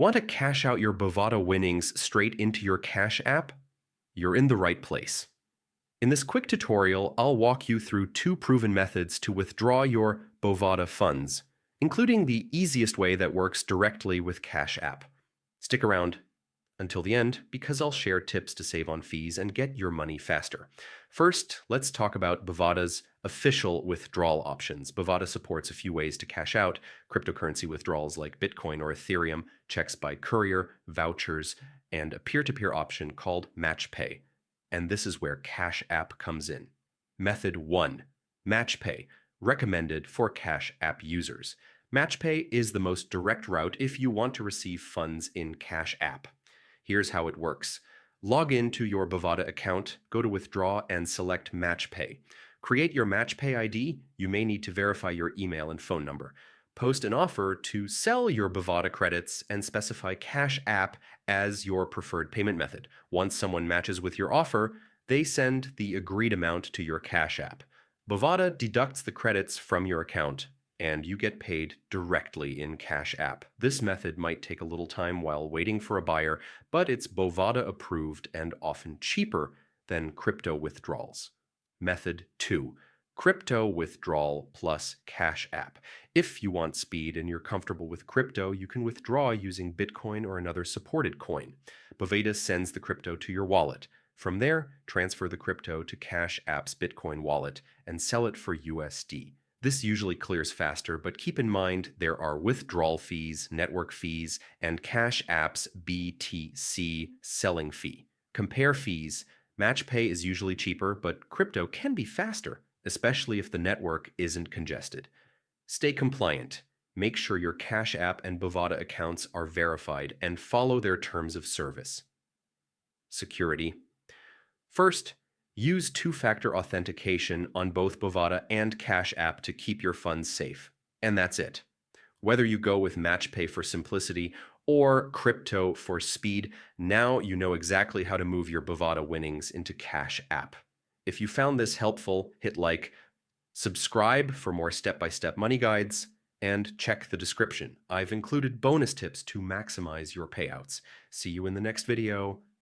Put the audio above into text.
Want to cash out your Bovada winnings straight into your Cash app? You're in the right place. In this quick tutorial, I'll walk you through two proven methods to withdraw your Bovada funds, including the easiest way that works directly with Cash app. Stick around until the end because I'll share tips to save on fees and get your money faster. First, let's talk about Bovada's official withdrawal options. Bovada supports a few ways to cash out: cryptocurrency withdrawals like Bitcoin or Ethereum, checks by courier, vouchers, and a peer-to-peer option called MatchPay. And this is where Cash app comes in. Method 1. MatchPay, recommended for Cash app users. MatchPay is the most direct route if you want to receive funds in Cash app. Here's how it works. Log into your Bovada account, go to Withdraw, and select MatchPay. Create your MatchPay ID. You may need to verify your email and phone number. Post an offer to sell your Bovada credits and specify Cash app as your preferred payment method. Once someone matches with your offer, they send the agreed amount to your Cash app. Bovada deducts the credits from your account, and you get paid directly in Cash app. This method might take a little time while waiting for a buyer, but it's Bovada approved and often cheaper than crypto withdrawals. Method 2. Crypto withdrawal plus Cash app. If you want speed and you're comfortable with crypto, you can withdraw using Bitcoin or another supported coin. Bovada sends the crypto to your wallet. From there, transfer the crypto to Cash app's Bitcoin wallet and sell it for USD. This usually clears faster, but keep in mind there are withdrawal fees, network fees, and Cash app's BTC selling fee. Compare fees. MatchPay is usually cheaper, but crypto can be faster, especially if the network isn't congested. Stay compliant. Make sure your Cash app and Bovada accounts are verified and follow their terms of service. Security. First, use two-factor authentication on both Bovada and Cash app to keep your funds safe. And that's it. Whether you go with MatchPay for simplicity or crypto for speed, now you know exactly how to move your Bovada winnings into Cash app. If you found this helpful, hit like, subscribe for more step-by-step money guides, and check the description. I've included bonus tips to maximize your payouts. See you in the next video.